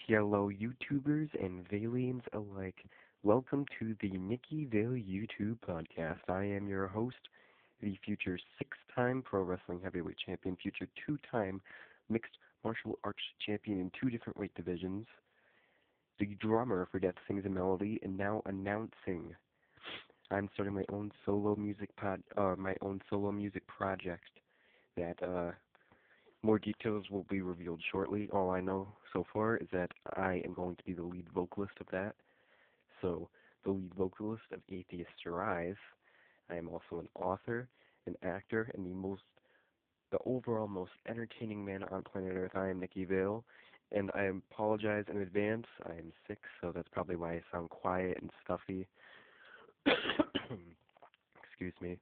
Hello, YouTubers and Valians alike. Welcome to the Nicky Vale YouTube podcast. I am your host, the future six-time pro wrestling heavyweight champion, future two-time mixed martial arts champion in two different weight divisions, the drummer for Death Sings a Melody, and now announcing. I'm starting my own solo music project that more details will be revealed shortly. All I know so far is that I am going to be the lead vocalist of that. So, the lead vocalist of Atheist's Arise. I am also an author, an actor, and the overall most entertaining man on planet Earth. I am Nicky Vale, and I apologize in advance. I am sick, so that's probably why I sound quiet and stuffy. Excuse me.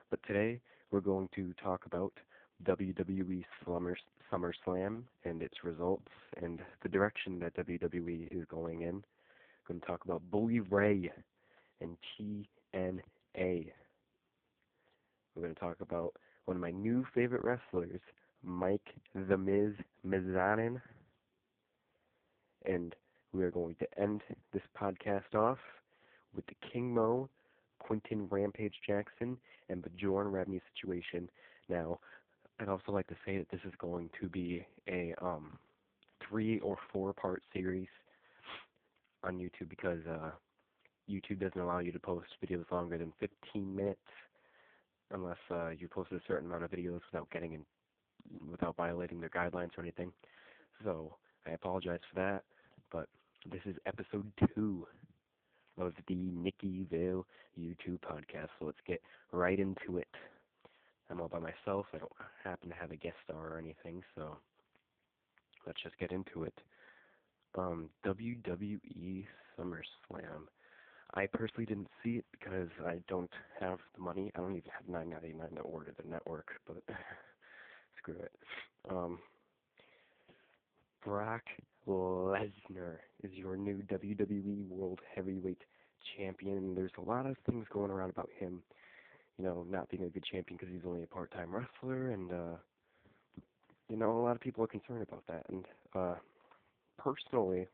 But today, we're going to talk about WWE SummerSlam and its results and the direction that WWE is going in. We're going to talk about Bully Ray and TNA. We're going to talk about one of my new favorite wrestlers, Mike the Miz Mizanin. And we are going to end this podcast off with the King Mo, Quentin Rampage Jackson, and the Bjorn Rebney situation. Now, I'd also like to say that this is going to be a 3 or 4 part series on YouTube because YouTube doesn't allow you to post videos longer than 15 minutes unless you post a certain amount of videos without violating their guidelines or anything. So I apologize for that, but this is episode 2 of the Nicky Vale YouTube podcast. So let's get right into it. I'm all by myself. I don't happen to have a guest star or anything, so let's just get into it. WWE SummerSlam. I personally didn't see it because I don't have the money. I don't even have $9.99 to order the network, but screw it. Brock Lesnar is your new WWE World Heavyweight Champion. There's a lot of things going around about him, not being a good champion because he's only a part-time wrestler, and, a lot of people are concerned about that. And, personally,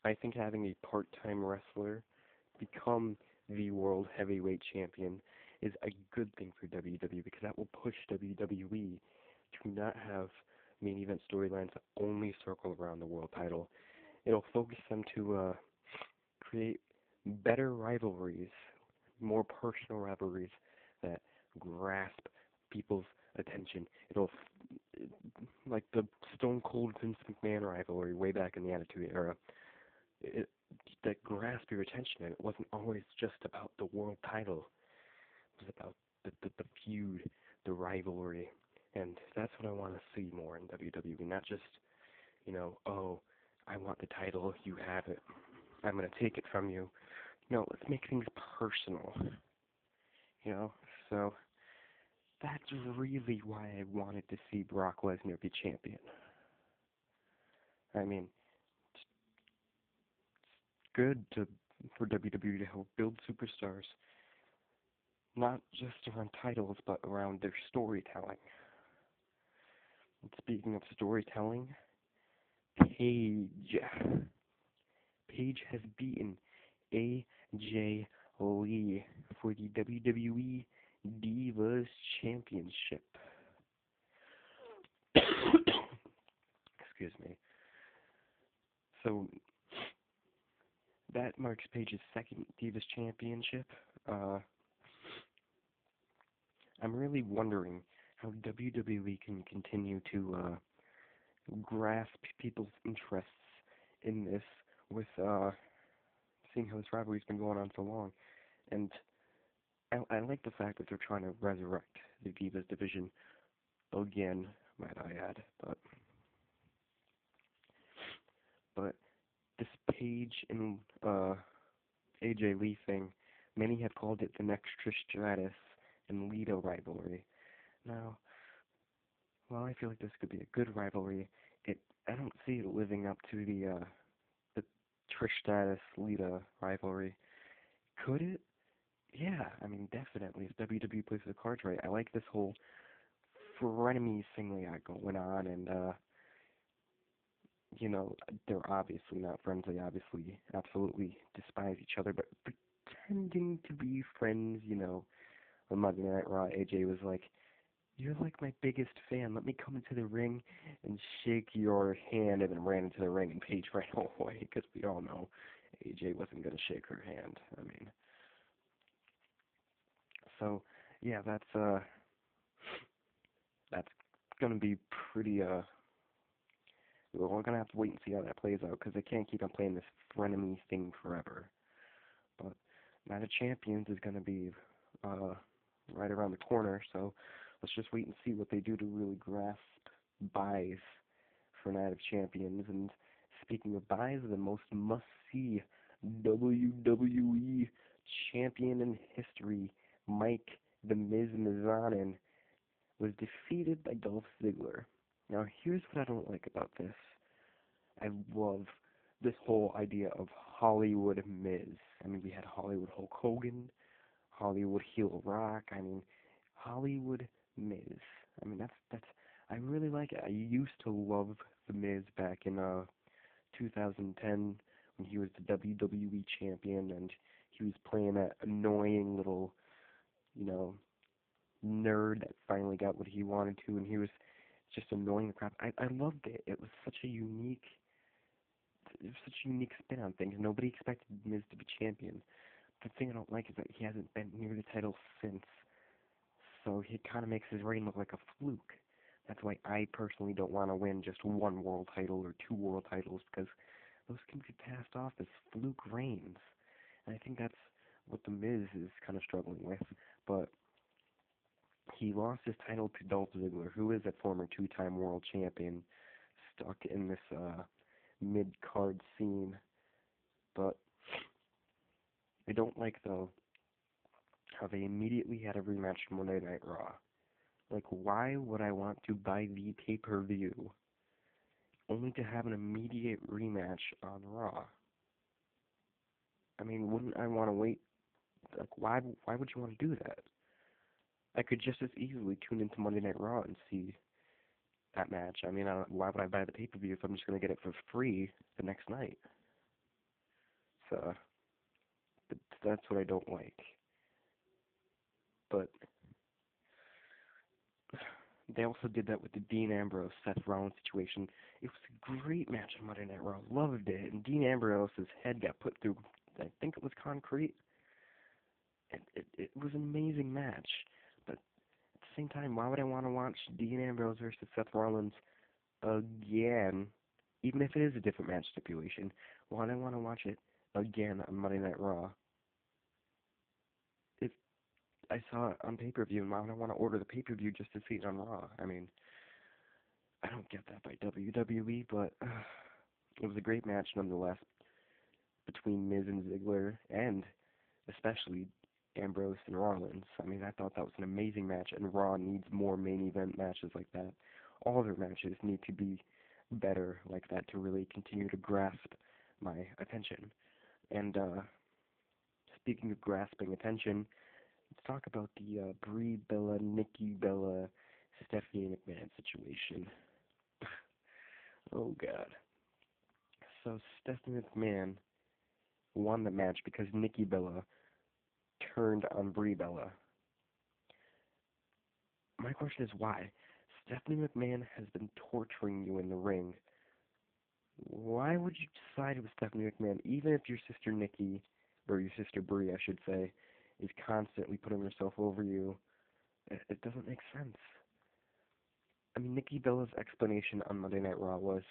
I think having a part-time wrestler become the World Heavyweight Champion is a good thing for WWE because that will push WWE to not have main event storylines that only circle around the world title. It'll focus them to create better rivalries, more personal rivalries that grasp people's attention. Like the Stone Cold Vince McMahon rivalry way back in the Attitude Era, that grasped your attention, and it wasn't always just about the world title. It was about the feud, the rivalry, and that's what I want to see more in WWE, not just, oh, I want the title, you have it, I'm going to take it from you. No, let's make things personal, so that's really why I wanted to see Brock Lesnar be champion. I mean, it's good for WWE to help build superstars, not just around titles, but around their storytelling. And speaking of storytelling, Paige has beaten AJ Lee for the WWE Divas Championship. Excuse me. So that marks Paige's second Divas Championship. I'm really wondering how WWE can continue to grasp people's interests in this with seeing how this rivalry's been going on so long. And I like the fact that they're trying to resurrect the Divas division again, might I add. But this Paige and AJ Lee thing, many have called it the next Trish Stratus and Lita rivalry. Now, while I feel like this could be a good rivalry, I don't see it living up to the Trish Stratus Lita rivalry. Could it? Yeah, I mean, definitely. If WWE plays the cards right, I like this whole frenemies thing they got going on, and you know, they're obviously not friends. They obviously absolutely despise each other, but pretending to be friends, you know. On Monday Night Raw, AJ was like, "You're like my biggest fan. Let me come into the ring and shake your hand," and then ran into the ring, and Paige ran away, because we all know AJ wasn't going to shake her hand. I mean, so, yeah, that's going to be pretty, we're going to have to wait and see how that plays out, because they can't keep on playing this frenemy thing forever. But Night of Champions is going to be right around the corner, so let's just wait and see what they do to really grasp buys for Night of Champions. And speaking of buys, the most must-see WWE champion in history, Mike the Miz Mizanin, was defeated by Dolph Ziggler. Now, here's what I don't like about this. I love this whole idea of Hollywood Miz. I mean, we had Hollywood Hulk Hogan, Hollywood Heel Rock. I mean, Hollywood Miz. I mean, that's. I really like it. I used to love the Miz back in 2010 when he was the WWE champion and he was playing that annoying little, you know, nerd that finally got what he wanted to, and he was just annoying the crap. I loved it. It was such a unique. It was such a unique spin on things. Nobody expected Miz to be champion. The thing I don't like is that he hasn't been near the title since, so he kind of makes his reign look like a fluke. That's why I personally don't want to win just one world title or two world titles, because those can be passed off as fluke reigns. And I think that's what The Miz is kind of struggling with. But he lost his title to Dolph Ziggler, who is a former two-time world champion, stuck in this mid-card scene. But I don't like, though, how they immediately had a rematch from Monday Night Raw. Like, why would I want to buy the pay-per-view only to have an immediate rematch on Raw? I mean, wouldn't I want to wait? Like, why would you want to do that? I could just as easily tune into Monday Night Raw and see that match. I mean, why would I buy the pay-per-view if I'm just going to get it for free the next night? So, that's what I don't like. But they also did that with the Dean Ambrose Seth Rollins situation. It was a great match on Monday Night Raw. Loved it. And Dean Ambrose's head got put through, I think it was concrete. And it was an amazing match. But at the same time, why would I want to watch Dean Ambrose versus Seth Rollins again? Even if it is a different match stipulation, why do I want to watch it again on Monday Night Raw? If I saw it on pay-per-view, and why would I want to order the pay-per-view just to see it on Raw? I mean, I don't get that by WWE, but it was a great match nonetheless between Miz and Ziggler, and especially Ambrose and Rollins. I mean, I thought that was an amazing match, and Raw needs more main event matches like that. All their matches need to be better like that to really continue to grasp my attention. And speaking of grasping attention, let's talk about the Brie Bella, Nikki Bella, Stephanie McMahon situation. Oh God. So Stephanie McMahon won the match because Nikki Bella turned on Brie Bella. My question is why? Stephanie McMahon has been torturing you in the ring. Why would you side with Stephanie McMahon, even if your sister Nikki, or your sister Brie, I should say, is constantly putting herself over you? It doesn't make sense. I mean, Nikki Bella's explanation on Monday Night Raw was,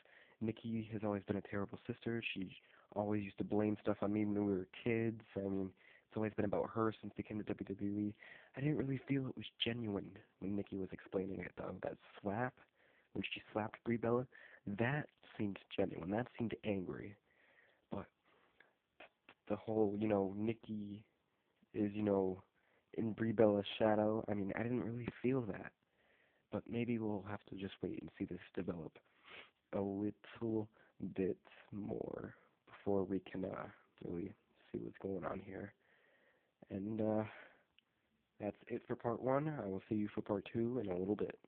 Nikki has always been a terrible sister. She always used to blame stuff on me when we were kids. I mean, it's always been about her since they came to WWE. I didn't really feel it was genuine when Nikki was explaining it, though. That slap, when she slapped Brie Bella, that seemed genuine. That seemed angry. But the whole, Nikki is, in Brie Bella's shadow, I mean, I didn't really feel that. But maybe we'll have to just wait and see this develop a little bit more before we can really see what's going on here. And that's it for part one. I will see you for part two in a little bit.